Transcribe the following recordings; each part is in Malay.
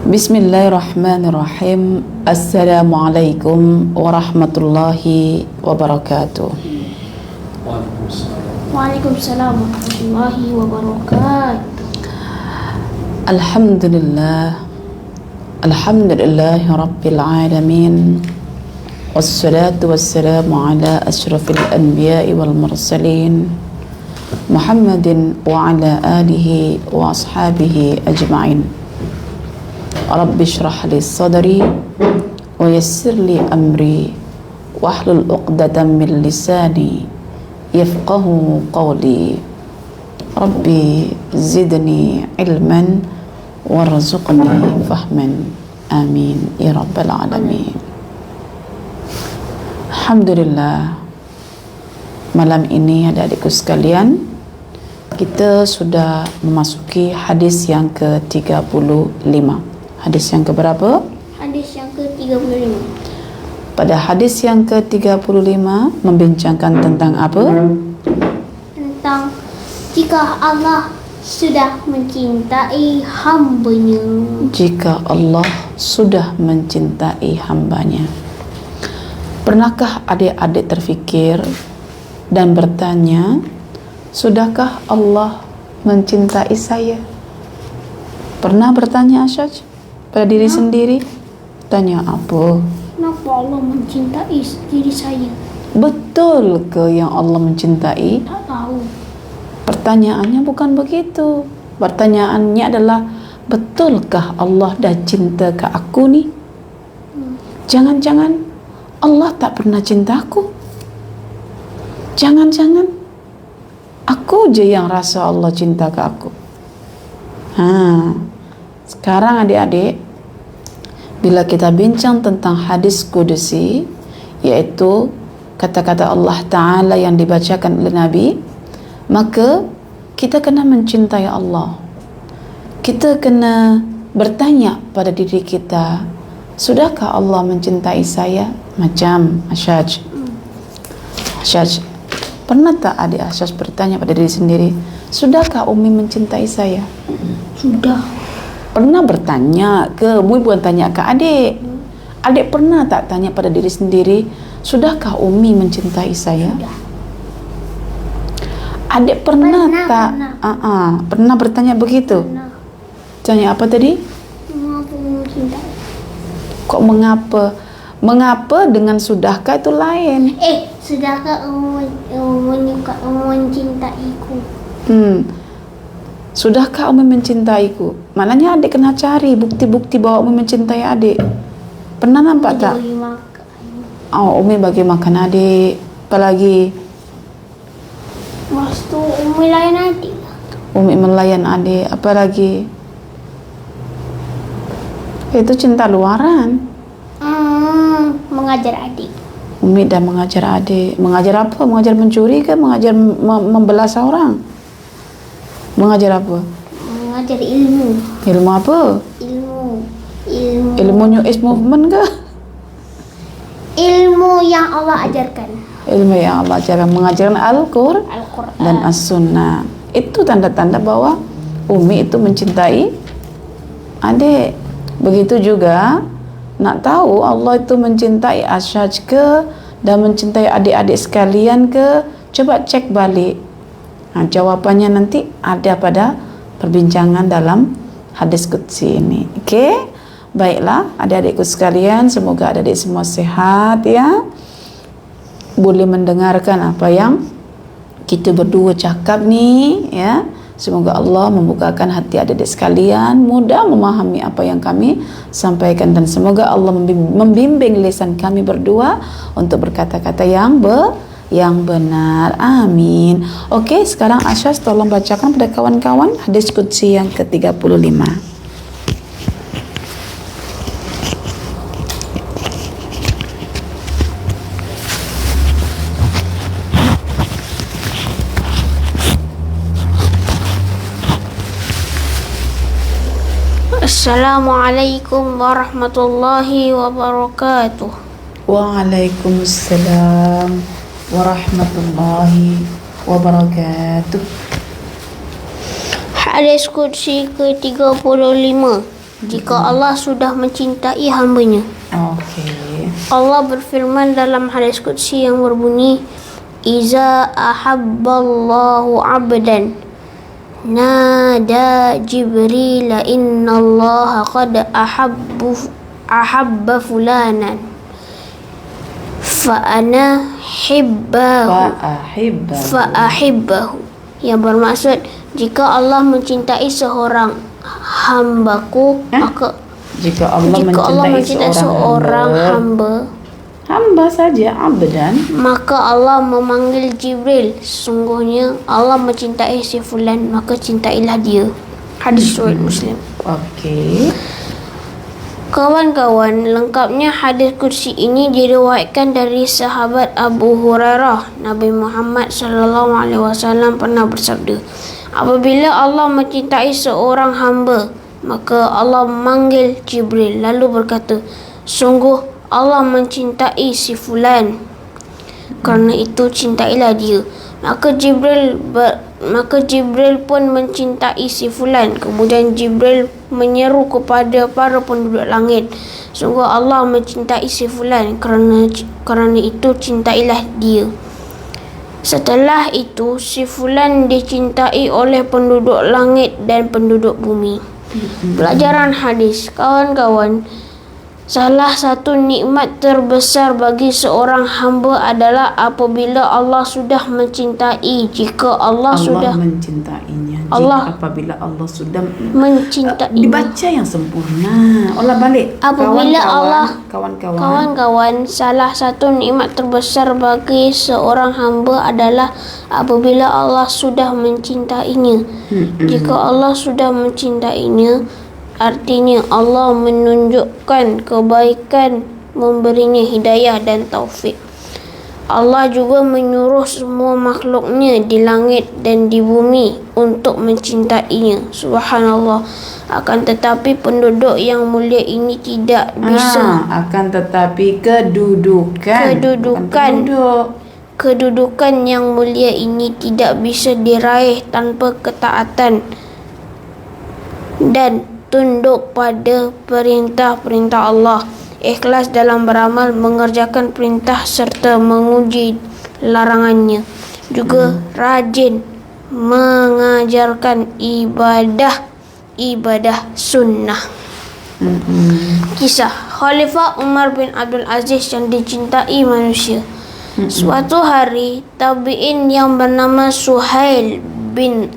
Bismillahirrahmanirrahim. Assalamualaikum warahmatullahi wabarakatuh. Waalaikumsalam warahmatullahi wabarakatuh. Alhamdulillahi rabbil alamin. Wassalatu wassalamu ala asyrafil anbiya'i wal mursalin Muhammadin wa ala alihi wa ashabihi ajma'in. Rabbi shrah li sadri wa yassir li amri wahlul 'uqdatam min lisani yafqahu qawli. Rabbi zidni ilman warzuqni fahman. Amin ya rabbal alamin. Alhamdulillah, malam ini adik-adikku sekalian, kita sudah memasuki hadis yang ke-35. Hadis yang keberapa? Hadis yang ke-35. Pada hadis yang ke-35 membincangkan tentang apa? Tentang jika Allah sudah mencintai hambanya. Jika Allah sudah mencintai hambanya. Pernahkah adik-adik terfikir dan bertanya, sudahkah Allah mencintai saya? Pernah bertanya Asyaj pada diri sendiri? Tanya apa? Kenapa Allah mencintai diri saya? Betul ke yang Allah mencintai? Tak tahu. Pertanyaannya bukan begitu. Pertanyaannya adalah, betulkah Allah dah cinta ke aku ni? Jangan-jangan Allah tak pernah cinta aku. Jangan-jangan aku je yang rasa Allah cinta ke aku. Sekarang adik-adik, bila kita bincang tentang hadis kudusi, iaitu kata-kata Allah Ta'ala yang dibacakan oleh Nabi, maka kita kena mencintai Allah. Kita kena bertanya pada diri kita, sudahkah Allah mencintai saya? Macam Asyaj, pernah tak adik Asyaj bertanya pada diri sendiri, sudahkah Umi mencintai saya? Sudah. Pernah bertanya ke? Umi bukan tanya ke adik. Adik pernah tak tanya pada diri sendiri, sudahkah Umi mencintai saya? Sudah. Adik pernah tak? Pernah bertanya begitu? Pernah. Tanya apa tadi? Mengapa mencintai? Kok mengapa? Mengapa dengan sudahkah itu lain? Sudahkah mencintaiku? Sudahkah Umi mencintaiku? Maknanya adik kena cari bukti-bukti bahwa Umi mencintai adik. Pernah nampak tak? Bagi makan. Umi bagi makan adik. Apa lagi? Lepas tu Umi layan adik. Umi melayan adik. Apa lagi? Itu cinta luaran. Mengajar adik. Umi dah mengajar adik. Mengajar apa? Mengajar mencuri ke? Mengajar membelas orang? Mengajar apa? Mengajar ilmu. Ilmu apa? Ilmu New Age Movement ke? Ilmu yang Allah ajarkan. Ilmu yang Allah ajarkan, mengajarkan Al-Quran dan As-Sunnah. Itu tanda-tanda bahwa Umi itu mencintai adik. Begitu juga nak tahu Allah itu mencintai Asyaj ke dan mencintai adik-adik sekalian ke, coba cek balik. Jawapannya nanti ada pada perbincangan dalam hadis qudsi ini. Okey? Baiklah adik-adikku sekalian, semoga adik-adik semua sehat ya. Boleh mendengarkan apa yang kita berdua cakap ni ya. Semoga Allah membukakan hati adik-adik sekalian, mudah memahami apa yang kami sampaikan, dan semoga Allah membimbing lisan kami berdua untuk berkata-kata yang benar. Amin. Okey, sekarang Asyaz tolong bacakan pada kawan-kawan hadis qudsi yang ke-35. Assalamualaikum warahmatullahi wabarakatuh. Waalaikumsalam warahmatullahi wabarakatuh. Hadis Qudsi ke-35. jika Allah sudah mencintai hambanya. Okey. Allah berfirman dalam hadis qudsi yang berbunyi, Iza ahabballahu abdan nada Jibril inna Allah qad ahabba fulanan fa'ana fa'ahibbahu, yang bermaksud jika Allah mencintai seorang hambaku, maka Jika Allah mencintai seorang hamba saja, abdan, maka Allah memanggil Jibril, sesungguhnya Allah mencintai si fulan, maka cintailah dia. Hadis riwayat Muslim. Okey. Kawan-kawan, lengkapnya hadis kursi ini diriwayatkan dari sahabat Abu Hurairah. Nabi Muhammad SAW pernah bersabda, apabila Allah mencintai seorang hamba, maka Allah memanggil Jibril lalu berkata, sungguh Allah mencintai si fulan, kerana itu cintailah dia. Maka Jibril pun mencintai si fulan. Kemudian Jibril menyeru kepada para penduduk langit, sungguh Allah mencintai si fulan, kerana itu cintailah dia. Setelah itu si fulan dicintai oleh penduduk langit dan penduduk bumi. Pelajaran hadis, kawan-kawan, salah satu nikmat terbesar bagi seorang hamba adalah apabila Allah sudah mencintai. Jika Allah sudah mencintainya. Allah Apabila Allah sudah mencintai, dibaca yang sempurna. Allah balik. Apabila kawan-kawan. Kawan-kawan, salah satu nikmat terbesar bagi seorang hamba adalah apabila Allah sudah mencintainya. Jika Allah sudah mencintainya, artinya Allah menunjukkan kebaikan, memberinya hidayah dan taufik. Allah juga menyuruh semua makhluknya di langit dan di bumi untuk mencintainya. Subhanallah. Akan tetapi penduduk yang mulia ini tidak bisa. Akan tetapi Kedudukan yang mulia ini tidak bisa diraih tanpa ketaatan dan tunduk pada perintah-perintah Allah, ikhlas dalam beramal, mengerjakan perintah serta menguji larangannya, juga rajin mengajarkan ibadah sunnah. Kisah Khalifah Umar bin Abdul Aziz yang dicintai manusia. Suatu hari, tabi'in yang bernama Suhail bin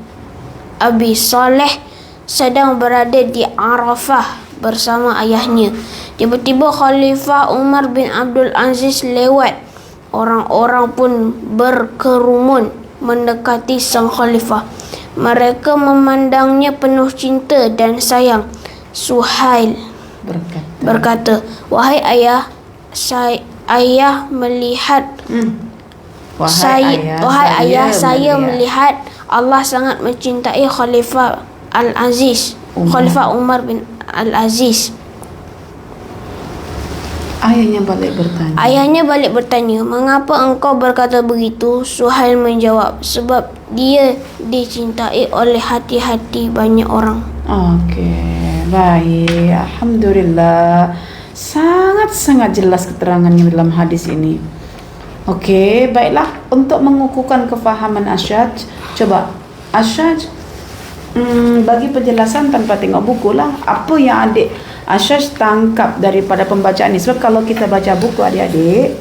Abi Saleh sedang berada di Arafah bersama ayahnya. Tiba-tiba Khalifah Umar bin Abdul Aziz lewat. Orang-orang pun berkerumun mendekati sang khalifah. Mereka memandangnya penuh cinta dan sayang. Suhail berkata, wahai ayah, saya melihat saya melihat Allah sangat mencintai Khalifah Khalifah Umar bin Al-Aziz. Ayahnya balik bertanya, mengapa engkau berkata begitu? Suhail menjawab, sebab dia dicintai oleh hati-hati banyak orang. Okey, baik. Alhamdulillah. Sangat-sangat jelas keterangannya dalam hadis ini. Okey, baiklah. Untuk mengukuhkan kefahaman Asyaj, coba Asyaj bagi penjelasan tanpa tengok buku lah. Apa yang adik Asyaj tangkap daripada pembacaan ini? Sebab kalau kita baca buku adik-adik,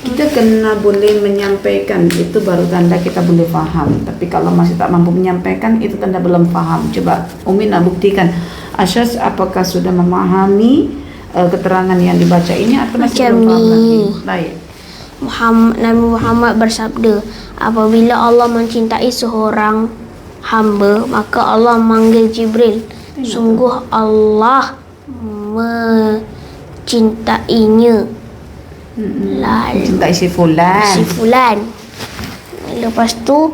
kita kena boleh menyampaikan, itu baru tanda kita boleh faham. Tapi kalau masih tak mampu menyampaikan, itu tanda belum faham. Coba Umi nak buktikan Asyaj apakah sudah memahami keterangan yang dibaca ini atau masih belum faham lagi? Baik. Nabi Muhammad bersabda, apabila Allah mencintai seorang hamba, maka Allah manggil Jibril. Sungguh Allah mencintainya. Mencintai si fulan. Lepas tu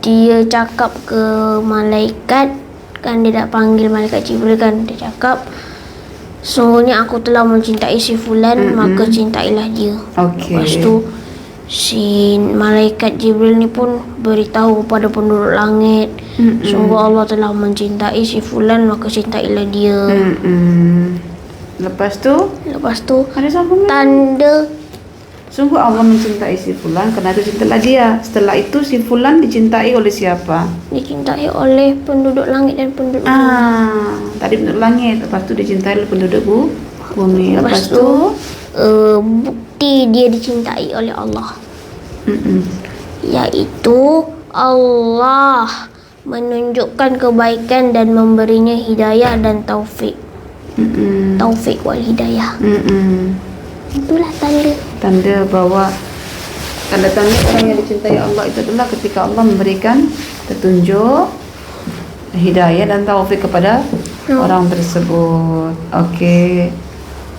dia cakap ke malaikat, kan dia dah panggil malaikat Jibril, kan dia cakap, sungguhnya aku telah mencintai si fulan, maka cintailah dia. Okey. Lepas tu si malaikat Jibril ni pun beritahu kepada penduduk langit, sungguh Allah telah mencintai si fulan, maka cintailah dia. Lepas tu Lepas tu ada sambungan. tanda Sungguh Allah mencintai si fulan, kerana itu cintalah dia. Setelah itu si fulan dicintai oleh siapa? dicintai oleh penduduk langit dan penduduk bumi. Tadi penduduk langit, lepas tu dicintai oleh penduduk bumi. Lepas tu bukti dia dicintai oleh Allah, mm-mm. yaitu Allah menunjukkan kebaikan dan memberinya hidayah dan taufik. Mm-mm. Taufik wal hidayah. Itulah Tanda bahwa tanda-tanda orang yang dicintai Allah itu adalah ketika Allah memberikan petunjuk, hidayah dan taufik kepada orang tersebut. Okey.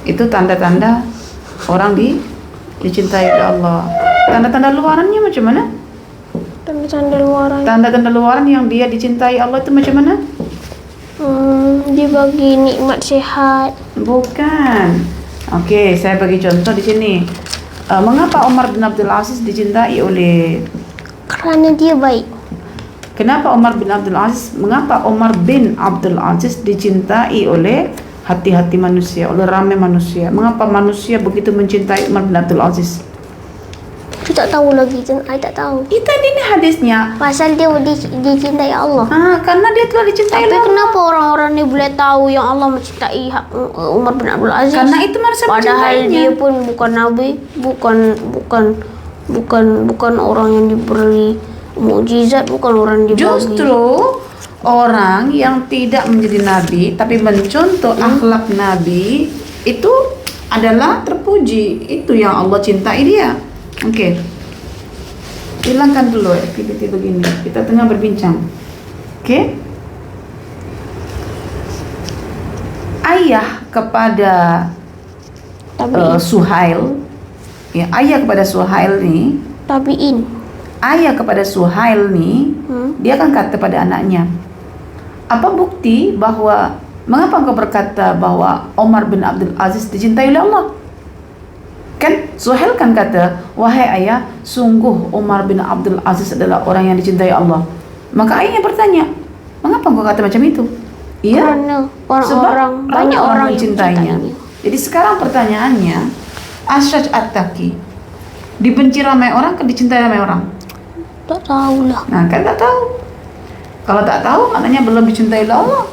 Itu tanda-tanda orang dicintai oleh Allah. Tanda-tanda luarannya macam mana? tanda-tanda luaran. Tanda-tanda luaran yang dia dicintai Allah itu macam mana? Dia bagi nikmat sihat. Bukan. Okey, saya bagi contoh di sini. Mengapa Umar bin Abdul Aziz dicintai oleh? Kerana dia baik. Mengapa Umar bin Abdul Aziz dicintai oleh hati-hati manusia, oleh ramai manusia? Mengapa manusia begitu mencintai Umar bin Abdul Aziz? Saya tak tahu lagi, saya tak tahu. Tadi ni hadisnya. Pasal dia dicintai Allah. Karena dia telah dicintai Tapi oleh Allah. kenapa orang-orang ni boleh tahu yang Allah mencintai Umar bin Abdul Aziz? Karena itu manusia Padahal mencintainya. dia pun bukan nabi, bukan orang yang diberi mukjizat, bukan orang yang dibagi. Justru orang yang tidak menjadi nabi tapi mencontoh akhlak nabi itu adalah terpuji. Itu yang Allah cintai dia. Okey. Hilangkan dulu aktiviti begini. Kita tengah berbincang. Okey. Ayah kepada Suhail. Ya, ayah kepada Suhail ni, Tabiin. ayah kepada Suhail ni, dia akan kata pada anaknya, apa bukti bahwa, mengapa engkau berkata bahwa Umar bin Abdul Aziz dicintai oleh Allah? Kan Suhail kan kata, wahai ayah, sungguh Umar bin Abdul Aziz adalah orang yang dicintai Allah. Maka ayahnya bertanya, mengapa engkau kata macam itu? Iya, Kerana orang-orang banyak orang yang mencintainya. Jadi sekarang pertanyaannya, Asyaj At-Taki dibenci ramai orang ke dicintai ramai orang? Tak tahulah. Nah, kan tak tahu. Kalau tak tahu, maknanya belum dicintai oleh Allah.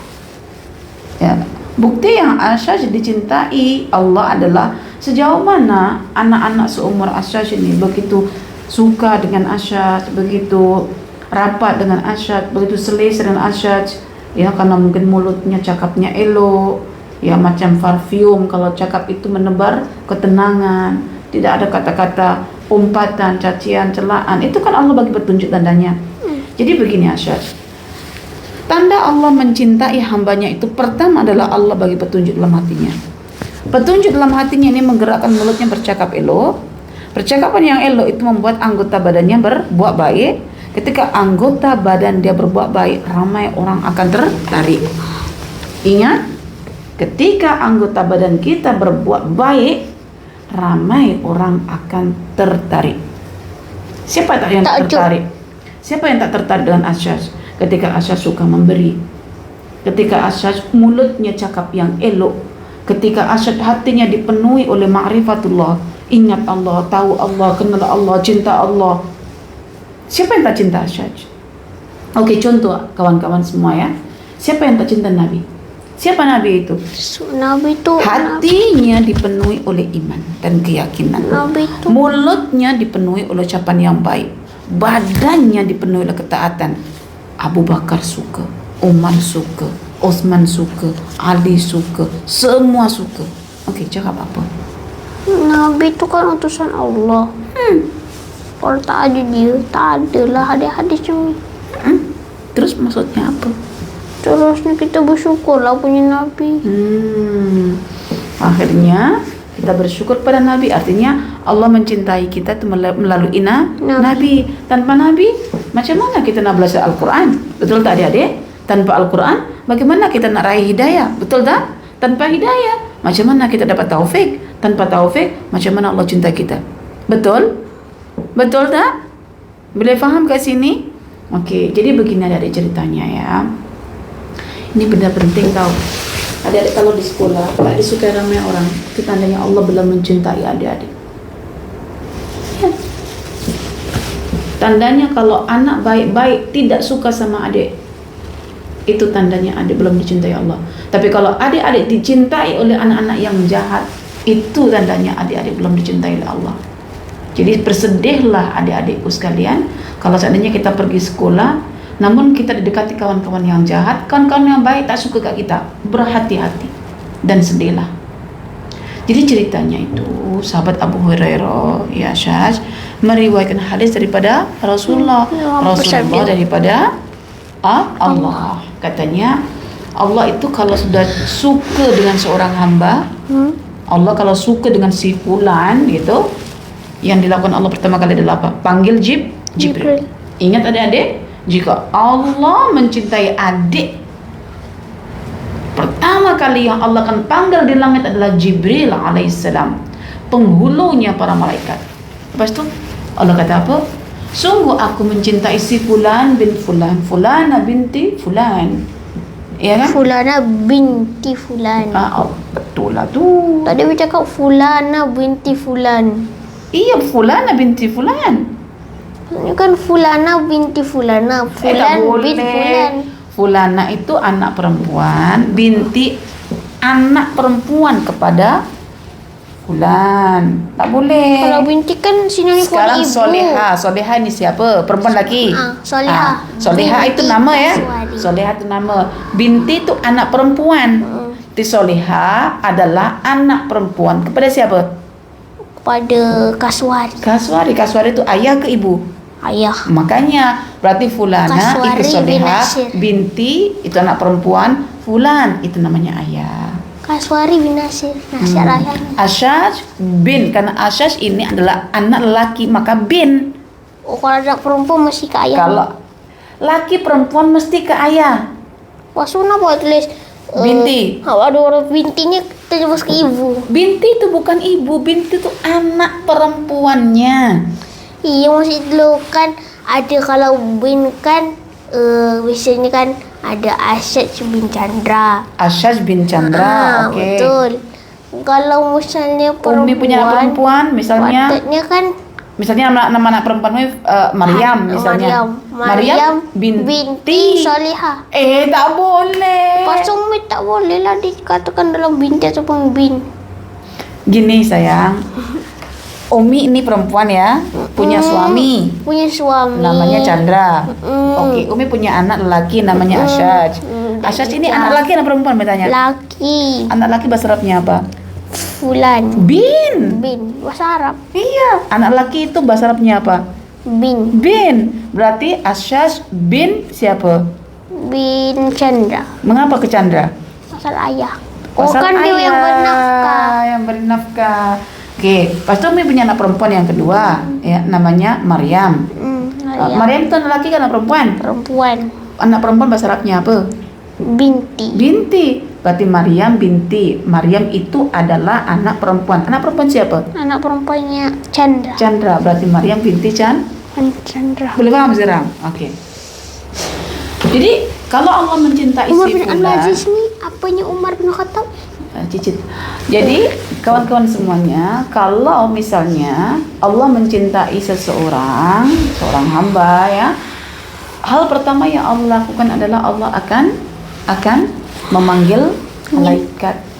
Ya, bukti yang Asyaj dicintai Allah adalah sejauh mana anak-anak seumur Asyaj ini begitu suka dengan Asyaj, begitu rapat dengan Asyaj, begitu selesa dengan Asyaj. Ya, karena mungkin mulutnya cakapnya elok, ya macam parfum, kalau cakap itu menebar ketenangan, tidak ada kata-kata umpatan, cacian, celaan. Itu kan Allah bagi petunjuk tandanya. Jadi begini Asyaj, tanda Allah mencintai hambanya itu pertama adalah Allah bagi petunjuk dalam hatinya. Petunjuk dalam hatinya ini menggerakkan mulutnya bercakap elok. Percakapan yang elok itu membuat anggota badannya berbuat baik. Ketika anggota badan dia berbuat baik, ramai orang akan tertarik. Ingat, ketika anggota badan kita berbuat baik, ramai orang akan tertarik. Siapa yang tak tertarik? Siapa yang tak tertarik dengan Asyaj? Ketika Asyaj suka memberi, ketika Asyaj mulutnya cakap yang elok, ketika Asyaj hatinya dipenuhi oleh ma'rifatullah, ingat Allah, tahu Allah, kenal Allah, cinta Allah. Siapa yang tak cinta Asyaj? Okey, contoh kawan-kawan semua ya. Siapa yang tak cinta Nabi? Siapa Nabi itu? Nabi itu Hatinya dipenuhi oleh iman dan keyakinan. Nabi itu Mulutnya dipenuhi oleh ucapan yang baik. Badannya dipenuhi oleh ketaatan. Abu Bakar suka, Umar suka, Osman suka, Ali suka, semua suka. Okey, cakap apa? Nabi itu kan utusan Allah. Kalau tak ada dia, tak adalah hadis-hadis macam ni. Terus maksudnya apa? Terusnya kita bersyukurlah punya Nabi. Akhirnya kita bersyukur pada Nabi. Artinya Allah mencintai kita itu melalui Nabi. Tanpa Nabi, macam mana kita nak belajar Al-Quran? Betul tak adik-adik? Tanpa Al-Quran, bagaimana kita nak raih hidayah? Betul tak? Tanpa hidayah, macam mana kita dapat taufik? Tanpa taufik, macam mana Allah cinta kita? Betul? Betul tak? Boleh faham kat sini? Okey, jadi begini adik ceritanya ya. Ini benda penting tau. Adik-adik kalau di sekolah tak disukai ramai orang, itu tandanya Allah belum mencintai adik-adik. Ya. Tandanya kalau anak baik-baik tidak suka sama adik, itu tandanya adik belum dicintai Allah. Tapi kalau adik-adik dicintai oleh anak-anak yang jahat, itu tandanya adik-adik belum dicintai oleh Allah. Jadi bersedihlah adik-adikku sekalian kalau seandainya kita pergi sekolah, namun kita didekati kawan-kawan yang jahat, kawan-kawan yang baik tak suka kat kita. Berhati-hati dan sedihlah. Jadi ceritanya itu sahabat Abu Hurairah ya Syaj meriwayatkan hadis daripada Rasulullah daripada Allah. Katanya Allah itu kalau sudah suka dengan seorang hamba, Allah kalau suka dengan si fulan gitu, yang dilakukan Allah pertama kali adalah apa? Panggil Jibril. Ingat adik-adik, jika Allah mencintai adik, pertama kali yang Allah akan panggil di langit adalah Jibril alaihissalam, penghulunya para malaikat. Lepas itu Allah kata apa? Sungguh aku mencintai si fulan bin fulan, fulana binti fulan. Ya kan? Fulana binti fulan. Betul lah tu. Tadi dia cakap fulana binti fulan. Iya, fulana binti fulan. Ini kan fulana binti fulana. Fulan bin fulan. Fulana itu anak perempuan, binti anak perempuan kepada fulan. Tak boleh. Kalau binti kan sinonim ibu. Sekarang Soleha. Soleha ni siapa? Perempuan lelaki. Soleha. Soleha itu nama ya. Kaswari. Soleha itu nama. Binti itu anak perempuan. Soleha adalah anak perempuan kepada siapa? Kepada Kaswari. Kaswari itu ayah ke ibu? Ayah. Makanya berarti fulana Kaswari itu Soleha, bin Nasir. binti itu anak perempuan, fulan itu namanya ayah. Kaswari bin Nasir. Nasir ayahnya. Asyaj bin, karena Asyaj ini adalah anak lelaki maka bin. Oh, kalau anak perempuan mesti ke ayah. Kalau laki perempuan mesti ke ayah. Wah, sunah buat tulis Binti. Ada orang bintinya terus ke ibu. Binti itu bukan ibu, binti itu anak perempuannya. Iya, maksud dulu kan ada kalau bin kan biasanya kan ada Asyad bin Chandra. Asyaj bin Chandra, okey. Betul. Kalau misalnya perempuan, Umi punya anak perempuan, misalnya patutnya kan nama anak perempuan Maryam misalnya. Maryam binti Solihah. Tak boleh. Pas Umi tak boleh lah dikatakan dalam binti ataupun bin. Gini sayang, Umi ini perempuan ya, punya suami. Punya suami. Namanya Chandra. Okey, Umi punya anak lelaki namanya Asyaj. Asyaj ini anak lelaki atau perempuan bertanya? Laki. Anak lelaki bahasa Arabnya apa? Fulan. Bin. Bahasa Arab. Iya, anak lelaki itu bahasa Arabnya apa? Bin. Berarti Asyaj bin siapa? Bin Chandra. Mengapa ke Chandra? Pasal ayah. Pasal kan dia yang bernafkah. Yang bernafkah. Okey, lepas tu Umi punya anak perempuan yang kedua, ya, namanya Maryam. Maryam itu anak lelaki kan anak perempuan? Perempuan. Anak perempuan bahasa Arabnya apa? Binti. Berarti Maryam binti. Maryam itu adalah anak perempuan. Anak perempuan siapa? Anak perempuannya Chandra. Chandra. Berarti Maryam binti Chandra. Boleh paham sekarang? Okey. Jadi kalau Allah mencintai Umar si bin Abdul fulan, Aziz ni apanya Umar bin Khattab? cicit. Jadi kawan-kawan semuanya, kalau misalnya Allah mencintai seorang hamba ya, hal pertama yang Allah lakukan adalah Allah akan memanggil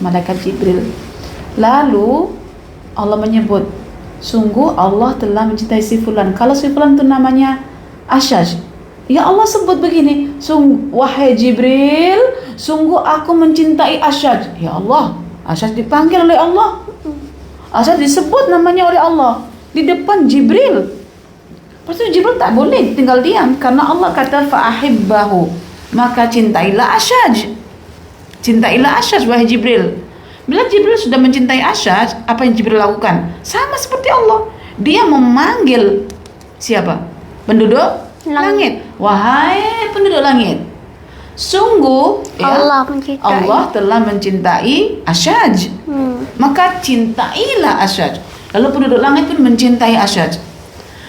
malaikat Jibril. Lalu Allah menyebut, sungguh Allah telah mencintai si fulan. Kalau si fulan itu namanya Asyaj, ya Allah sebut begini, wahai Jibril, sungguh aku mencintai Asyaj. Ya Allah, Asyaj dipanggil oleh Allah, Asyaj disebut namanya oleh Allah di depan Jibril. Lepas itu Jibril tak boleh tinggal diam, karena Allah kata fa'ahibbahu, maka cintailah Asyaj. Cintailah Asyaj wahai Jibril. Bila Jibril sudah mencintai Asyaj, apa yang Jibril lakukan? Sama seperti Allah, dia memanggil siapa? Penduduk langit. Wahai penduduk langit, sungguh Allah telah mencintai Asyaj. Maka cintailah Asyaj. Lalu penduduk langit pun mencintai Asyaj.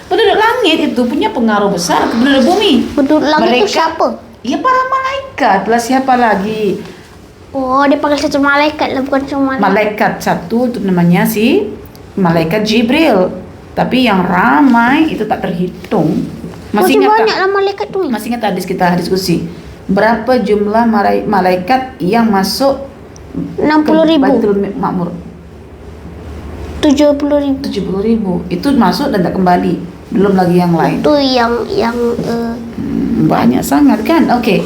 Penduduk langit itu punya pengaruh besar ke penduduk bumi. Penduduk langit itu siapa? Ya para malaikat lah, siapa lagi? Oh, dia panggil satu malaikat lah, bukan cuma Malaikat satu itu namanya si malaikat Jibril. Tapi yang ramai itu tak terhitung. Masih ingat banyak tak? lah malaikat tu. Masih ingat hadis kita diskusi? Berapa jumlah malaikat yang masuk 60.000. Baitul Ma'mur? 70.000. 70.000. Itu masuk dan tak kembali. Belum lagi yang lain. Itu yang Banyak sangat kan? Okey.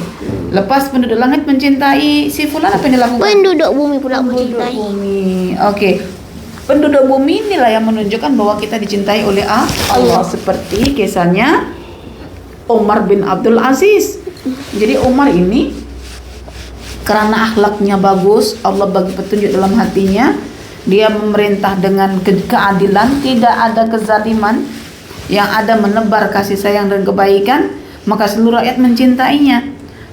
Lepas penduduk langit mencintai si fulan, apa yang dilakukan? penduduk bumi pula Penduduk mencintai. bumi. Okey. Penduduk bumi inilah yang menunjukkan bahwa kita dicintai oleh Allah. Seperti kisahnya Umar bin Abdul Aziz. Jadi Umar ini karena akhlaknya bagus, Allah bagi petunjuk dalam hatinya, dia memerintah dengan keadilan, tidak ada kezaliman, yang ada menebar kasih sayang dan kebaikan, maka seluruh rakyat mencintainya.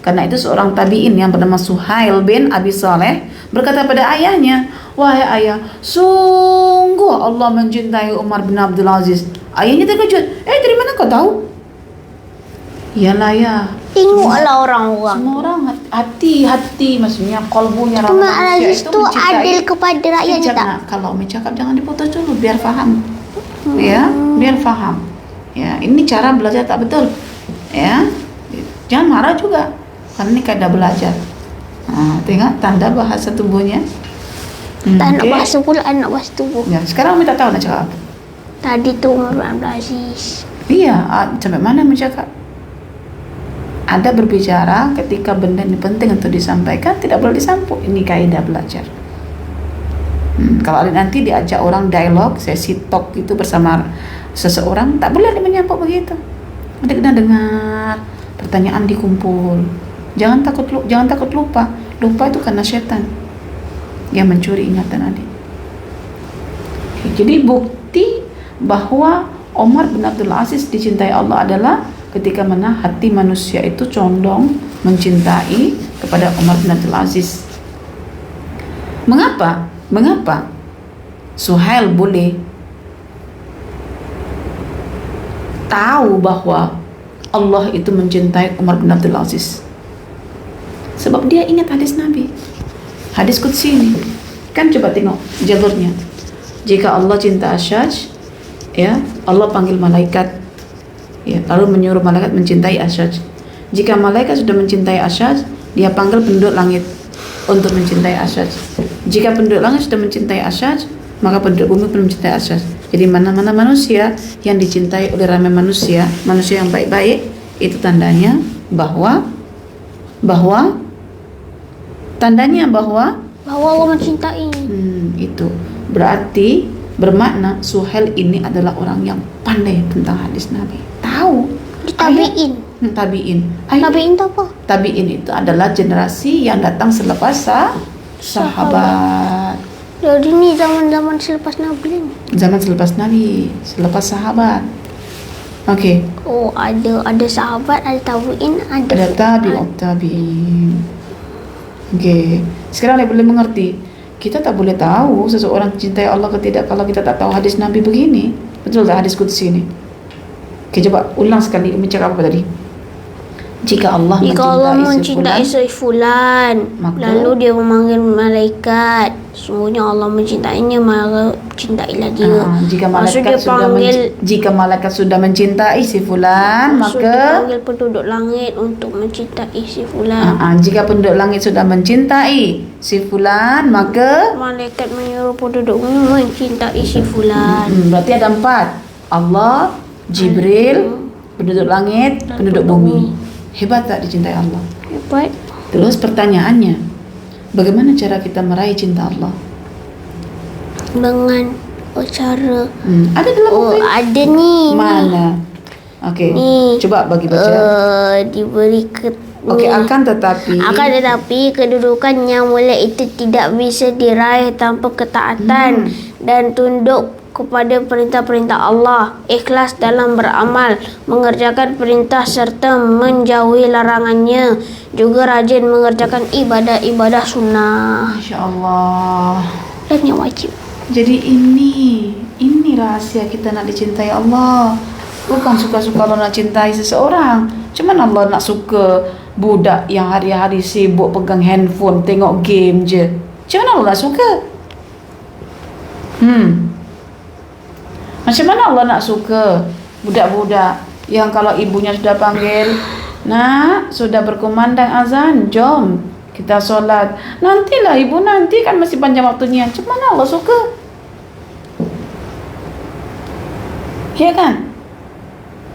Karena itu seorang tabi'in yang bernama Suhail bin Abi Saleh berkata pada ayahnya, "Wahai ayah, sungguh Allah mencintai Umar bin Abdul Aziz." Ayahnya terkejut, "Dari mana kau tahu?" "Iyalah ya, Tengoklah orang-orang. semua orang hati-hati, maksudnya kolbunya orang Umar manusia Aziz itu tu mencintai." adil kepada rakyatnya Sekejap, tak? nak. Kalau Umi cakap jangan diputus dulu biar faham. Ya, biar faham. Ya, ini cara belajar tak betul. Ya. Jangan marah juga. Karena ini kaidah belajar. Tengok tanda bahasa tubuhnya. Tak nak okey. bahasa pula, nak bahasa tubuh. Ya, sekarang Umi tak tahu nak cakap apa. Tadi tu Umar bin Abdul Aziz. Iya, sampai mana Umi cakap? Ada berbicara ketika benda ini penting untuk disampaikan, tidak boleh disampuk. Ini kaidah belajar. Kalau nanti diajak orang dialog, sesi talk itu bersama seseorang, tak boleh menyampuk begitu. Ada kena dengar, pertanyaan dikumpul. Jangan takut lupa. Lupa itu karena setan yang mencuri ingatan adik. Jadi bukti bahwa Umar bin Abdul Aziz dicintai Allah adalah ketika mana hati manusia itu condong mencintai kepada Umar bin Abdul Aziz. Mengapa Suhail boleh tahu bahwa Allah itu mencintai Umar bin Abdul Aziz? Sebab dia ingat hadis Nabi, hadis Qudsi ini. Kan coba tengok jalurnya. Jika Allah cinta Asyaj, ya, Allah panggil malaikat, ya, lalu menyuruh malaikat mencintai Asyaj. Jika malaikat sudah mencintai Asyaj, dia panggil penduduk langit untuk mencintai Asyaj. Jika penduduk langit sudah mencintai Asyaj, maka penduduk bumi pun mencintai Asyaj. Jadi mana-mana manusia yang dicintai oleh ramai manusia yang baik-baik, itu tandanya bahwa Allah mencintai. Itu berarti bermakna Suhail ini adalah orang yang pandai tentang hadis Nabi. Tahu. Tabi'in. Tabi'in. Tabi'in tu apa? Tabi'in itu adalah generasi yang datang selepas sahabat. Jadi ni zaman-zaman selepas Nabi ni. Zaman selepas Nabi, selepas sahabat. Okey. Oh, ada sahabat, ada tabi'in, Ada tabi'in. Okey. Sekarang anda boleh mengerti. Kita tak boleh tahu seseorang cintai Allah ke tidak kalau kita tak tahu hadis Nabi begini. Betul tak hadis Qudsi ni? Okey, coba ulang sekali. Umi cakap apa tadi? Jika Allah mencintai si fulan, maka lalu dia memanggil malaikat, sungguhnya Allah mencintainya, maka cintailah dia. Jika malaikat sudah mencintai si fulan, maka panggil penduduk langit untuk mencintai si fulan. Jika penduduk langit sudah mencintai si fulan, maka malaikat menyuruh penduduk bumi mencintai si fulan. Berarti ada 4. Allah, Jibril, penduduk langit, penduduk bumi. Hebat tak dicintai Allah? Hebat. Terus pertanyaannya, bagaimana cara kita meraih cinta Allah? Dengan cara ada dalam buku ini? ada ni. Mana? Okey. Coba bagi baca. Diberi Okey, akan tetapi kedudukan yang mulia itu tidak bisa diraih tanpa ketaatan dan tunduk kepada perintah-perintah Allah, ikhlas dalam beramal, mengerjakan perintah serta menjauhi larangannya, juga rajin mengerjakan ibadah-ibadah sunnah. Masya-Allah. Dan yang wajib. Jadi ini rahasia kita nak dicintai Allah. Bukan suka-suka Allah nak cintai seseorang. Cuma Allah nak suka budak yang hari-hari sibuk pegang handphone, tengok game je. Macam mana Allah nak suka? Macam mana Allah nak suka budak-budak yang kalau ibunya sudah panggil, nak, sudah berkumandang azan, jom kita solat. Nantilah ibu, nanti kan masih panjang waktunya. Macam mana Allah suka? Ya kan?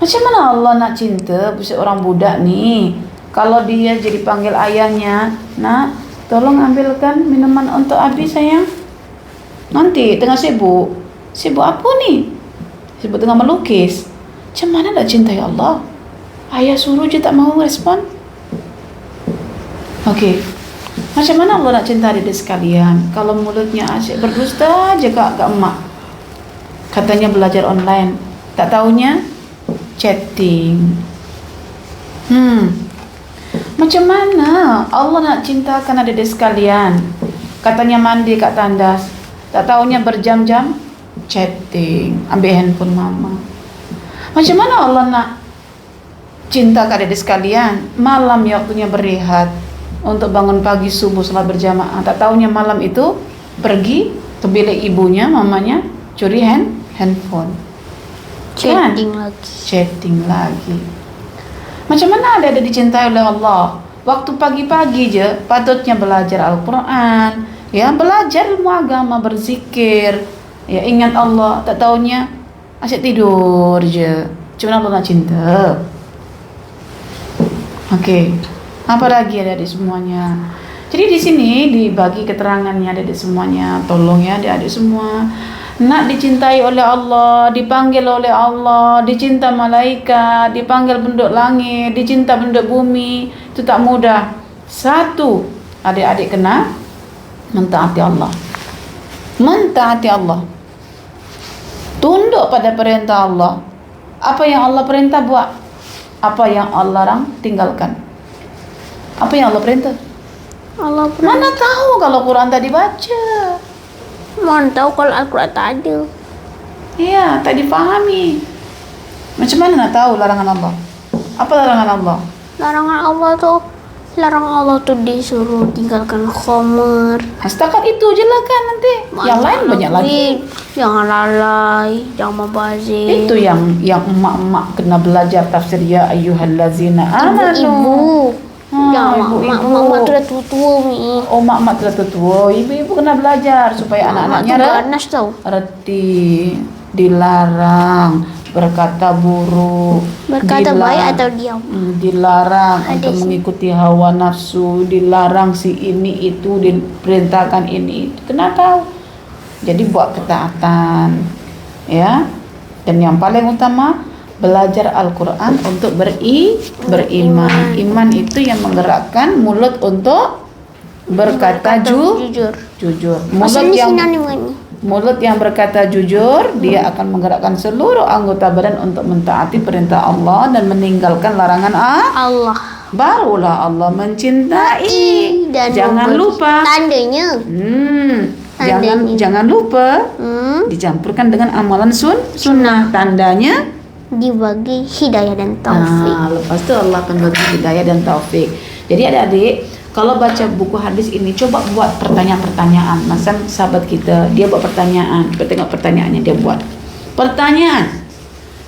Macam mana Allah nak cinta seorang budak ni? Kalau dia jadi panggil ayahnya, nak, tolong ambilkan minuman untuk Abi sayang. Nanti tengah sibuk. Sibuk apa ni? Sibuk tengah melukis. Macam mana nak cintai Allah? Ayah suruh je tak mau respon. Okey. Macam mana Allah nak cinta adik sekalian? Kalau mulutnya asyik berdusta je kat emak. Katanya belajar online. Tak taunya chatting. Macam mana Allah nak cintakan adik sekalian? Katanya mandi kat tandas. Tak taunya berjam-jam chatting, ambil handphone mama. Macam mana Allah nak cinta kat adik sekalian? Malam ya waktunya berehat untuk bangun pagi subuh salat berjamaah. Tak taunya malam itu pergi ke bilik ibunya, mamanya, curi handphone. Chatting kan? lagi. Chatting lagi. Macam mana ada dicintai oleh Allah? Waktu pagi-pagi je patutnya belajar Al-Quran, ya, belajar ilmu agama, berzikir, ya, ingat Allah. Tak taunya asyik tidur je. Macam mana Allah nak cinta? Okey. Apa lagi adik-adik semuanya? Jadi di sini dibagi keterangannya adik-adik semuanya. Tolong ya adik-adik semua. Nak dicintai oleh Allah, dipanggil oleh Allah, dicinta malaikat, dipanggil penduduk langit, dicinta penduduk bumi, itu tak mudah. Satu, adik-adik kena mentaati Allah. Mentaati Allah. Tunduk pada perintah Allah. Apa yang Allah perintah buat. Apa yang Allah larang tinggalkan. Apa yang Allah perintah? Allah Mana tahu kalau Quran tadi baca. Mana tahu kalau Al-Quran tak ada. Ya, tak difahami. Macam mana nak tahu larangan Allah? Apa larangan Allah? Larangan Allah tu disuruh tinggalkan khamar. Setakat itu je lah kan nanti. Yang lain banyak lagi. Jangan lalai, jangan membazir. Itu yang emak-emak kena belajar tafsir ya ayyuhallazina amanu. Ibu-ibu. Jangan ibu-ibu. mak tu dah tua-tua ni. Oh, mak-mak tu dah tua. Ibu-ibu kena belajar supaya anak-anaknya ganas tau. reti, dilarang berkata buruk, Berkata baik atau diam. Dilarang Ada untuk sih. mengikuti hawa nafsu, dilarang si ini itu, diperintahkan ini itu. Kena tahu. Jadi buat ketaatan, ya. Dan yang paling utama belajar Al-Quran untuk beriman. Iman itu yang menggerakkan mulut untuk berkata jujur. Mulut yang berkata jujur, dia akan menggerakkan seluruh anggota badan untuk mentaati perintah Allah dan meninggalkan larangan Allah. Barulah Allah mencintai. Dan Jangan lupa. Tandanya. Jangan lupa dicampurkan dengan amalan sunnah. Tandanya Dibagi hidayah dan taufik. lepas tu Allah akan bagi hidayah dan taufik. Jadi adik-adik, kalau baca buku hadis ini, coba buat pertanyaan-pertanyaan. Macam sahabat kita, dia buat pertanyaan. Kita tengok pertanyaannya dia buat. Pertanyaan,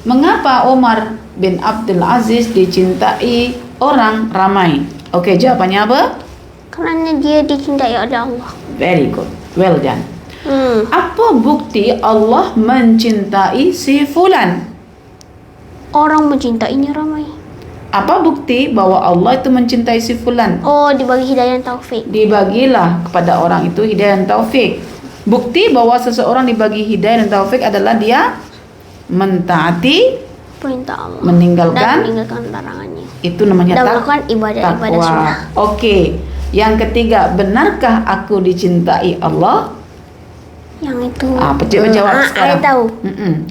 mengapa Umar bin Abdul Aziz dicintai orang ramai? Okey, jawapannya apa? Kerana dia dicintai oleh Allah. Very good, well done. Apa bukti Allah mencintai si fulan? Orang mencintainya ramai. Apa bukti bahwa Allah itu mencintai si fulan? Oh, dibagi hidayah dan taufik. Dibagilah kepada orang itu hidayah dan taufik. Bukti bahwa seseorang dibagi hidayah dan taufik adalah dia mentaati Perintah Allah. Dan meninggalkan meninggalkan larangannya. itu namanya Dan melakukan ibadah-ibadah takwa. sunnah. Okey. Yang ketiga, benarkah aku dicintai Allah? Yang itu. Cik jawab sekarang. Adik tahu.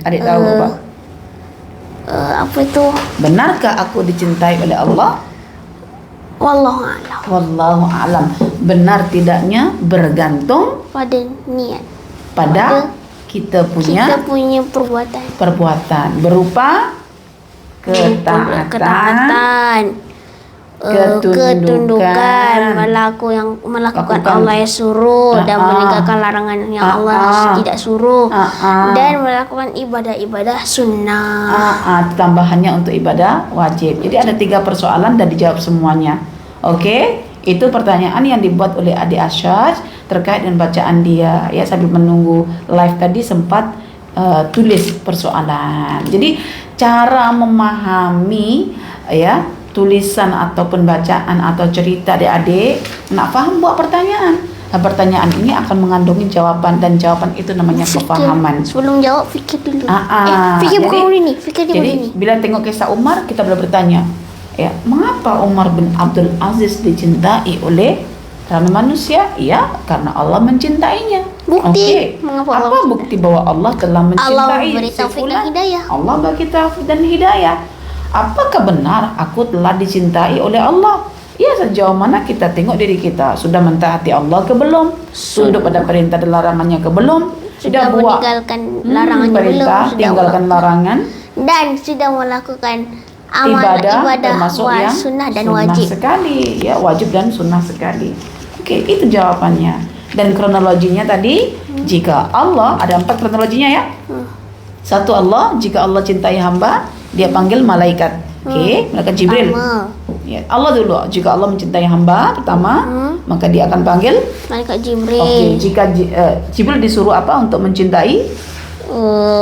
Adik tahu apa? Apa itu? Benarkah aku dicintai oleh Allah? Wallahu a'lam. Wallahu a'lam. Benar tidaknya bergantung Pada niat. pada kita punya Kita punya perbuatan. perbuatan berupa ketaatan, ketundukan, melakukan Allah yang suruh dan meninggalkan larangan yang Allah tidak suruh, dan melakukan ibadah-ibadah sunnah. Tambahannya untuk ibadah wajib. Jadi ada 3 persoalan dan dijawab semuanya. Oke, itu pertanyaan yang dibuat oleh adik Asyaj terkait dengan bacaan dia. Ya, sambil menunggu live tadi sempat tulis persoalan. Jadi cara memahami ya tulisan ataupun bacaan atau cerita adik-adik nak faham buat pertanyaan. Nah, pertanyaan ini akan mengandungi jawaban dan jawaban itu namanya kefahaman. Sebelum jawab fikir dulu. Fikir Jadi, bukan ini, fikir dulu jadi ini. bila tengok kisah Umar kita boleh bertanya, ya, mengapa Umar bin Abdul Aziz dicintai oleh ramai manusia? Ya, karena Allah mencintainya. Bukti. Okey. Mengapa Apa Allah? bukti bahwa Allah telah mencintai? Allah beri si taufik fulan? dan hidayah. Allah bagi taufik dan hidayah. Apakah benar aku telah dicintai oleh Allah? Ya, sejauh mana kita tengok diri kita, sudah mentaati Allah ke belum? Tunduk pada perintah dan larangannya ke belum? Sudah buat meninggalkan larangannya perintah, belum? tinggalkan larangan, Dan sudah melakukan amal ibadah termasuk yang sunnah dan sunnah wajib. sekali, ya, wajib dan sunnah sekali. Oke, itu jawabannya. Dan kronologinya tadi, jika Allah ada 4 kronologinya ya. Satu, Allah, jika Allah cintai hamba, dia panggil malaikat. Oke, malaikat Jibril. Ya, Allah dulu. Jika Allah mencintai hamba pertama, maka dia akan panggil Malaikat Jibril. Oke, jika Jibril disuruh apa untuk mencintai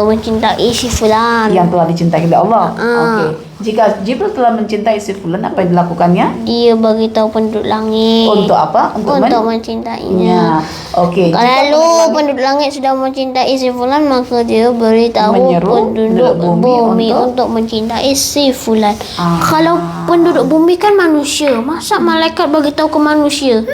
Mencintai si fulan. yang telah dicintai oleh Allah. Oke, jika Jibril telah mencintai si fulan, apa yang dilakukannya? Dia beritahu penduduk langit. Untuk apa? Untuk mencintainya. Oke. Kalau penduduk langit sudah mencintai si fulan, maka dia beritahu Menyeru penduduk bumi untuk untuk mencintai si fulan. Kalau penduduk bumi kan manusia, masa malaikat beritahu ke manusia?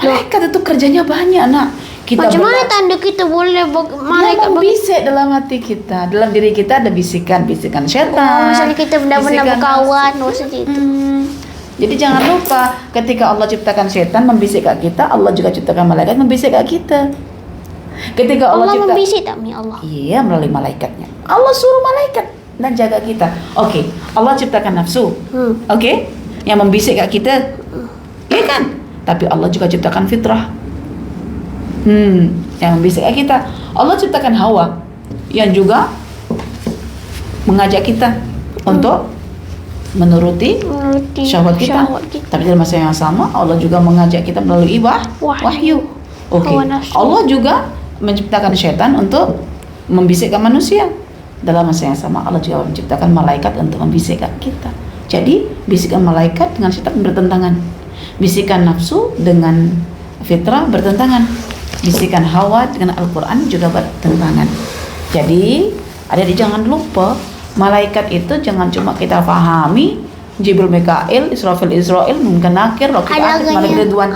Malaikat itu kerjanya banyak, nak. Kita Macam mana tanda kita boleh malaikat bisik dalam hati kita, dalam diri kita ada bisikan-bisikan syaitan. misalnya kita benar-benar bisikan berkawan, maksudnya itu. Jadi jangan lupa, ketika Allah ciptakan syaitan membisik kat kita, Allah juga ciptakan malaikat membisik kat kita. Ketika Allah membisik tak mi Allah? Iya, melalui malaikatnya. Allah suruh malaikat dan jaga kita. Oke, Allah ciptakan nafsu. Oke, yang membisik kat kita. Iya kan? Tapi Allah juga ciptakan fitrah. Yang membisik kat kita. Allah ciptakan hawa yang juga mengajak kita untuk menuruti syahwat kita. Tapi dalam masa yang sama Allah juga mengajak kita melalui wahyu. Oke. Allah juga menciptakan syaitan untuk membisikkan manusia. Dalam masa yang sama Allah juga menciptakan malaikat untuk membisikkan kita. Jadi bisikan malaikat dengan syaitan bertentangan. Bisikan nafsu dengan fitrah bertentangan. Bisikan hawa dengan Al-Quran juga bertentangan. Jadi adik-adik jangan lupa, malaikat itu jangan cuma kita fahami Jibril, Mikail, Israfil, Munkar, Nakir, Raqib, Atid, Malik, Ridwan.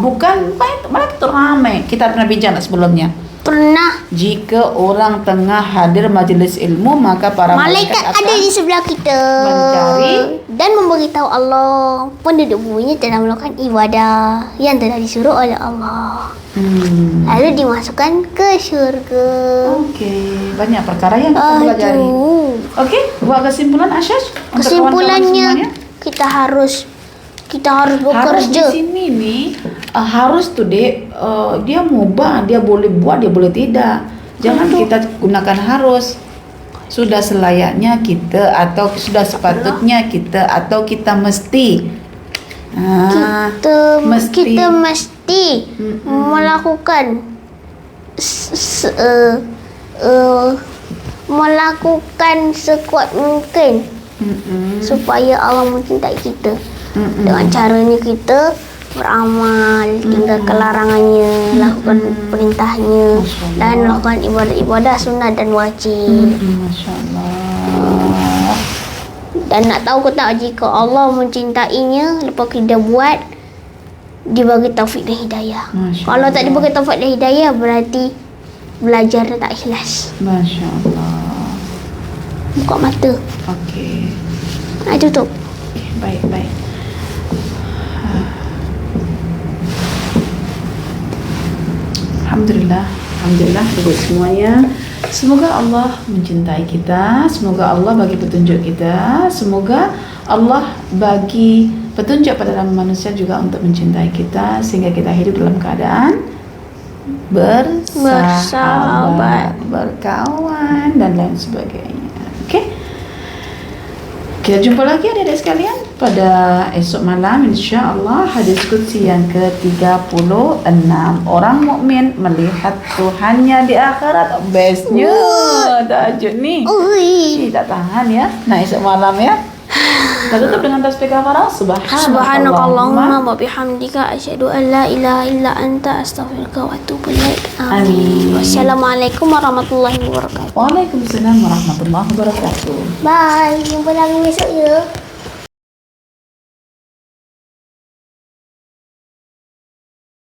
Bukan malaikat itu ramai. Kita pernah bincang sebelumnya. Pernah. Jika orang tengah hadir majelis ilmu, maka para malaikat ada di sebelah kita mencari dan memberitahu Allah penduduk bumi telah melakukan ibadah yang telah disuruh oleh Allah. Lalu dimasukkan ke syurga. Okey, banyak perkara yang kita pelajari. Okey, buat kesimpulan Asyaj. Kesimpulannya kita harus bekerja. Harus di sini nih, harus tuh dek, dia mubah, dia boleh buat, dia boleh tidak. Jangan kita gunakan harus. Sudah selayaknya kita, atau sudah sepatutnya kita, atau kita mesti. Kita mesti melakukan melakukan sekuat mungkin supaya Allah mencintai kita. Dengan caranya kita beramal, tinggalkan larangannya, lakukan perintahnya, dan lakukan ibadah-ibadah sunnah dan wajib. Masya Allah. Dan nak tahu ke tak, jika Allah mencintainya, lepas kita buat, dia bagi taufik dan hidayah. Kalau tak dibagi taufik dan hidayah, berarti belajar tak ikhlas. Masya Allah. Buka mata. Okey. Tutup. Baik. Alhamdulillah. Alhamdulillah ibu semuanya. Semoga Allah mencintai kita, semoga Allah bagi petunjuk kita, semoga Allah bagi petunjuk pada dalam manusia juga untuk mencintai kita sehingga kita hidup dalam keadaan bersahabat, berkawan dan lain sebagainya. Oke. Kita jumpa lagi adik-adik sekalian pada esok malam insya-Allah hadis qudsi yang ke-36. Orang mukmin melihat Tuhannya di akhirat. Bestnya tahajud nih. Tak tahan ya. Nah, esok malam ya. Kita tutup dengan tasbih kafarah. Subhanakallahumma wa bihamdika asyhadu an la ilaha illa anta astaghfiruka wa atubu ilaik. Amin. Wassalamualaikum warahmatullahi wabarakatuh. Waalaikumsalam warahmatullahi wabarakatuh. Bye. Jumpa lagi besok ya.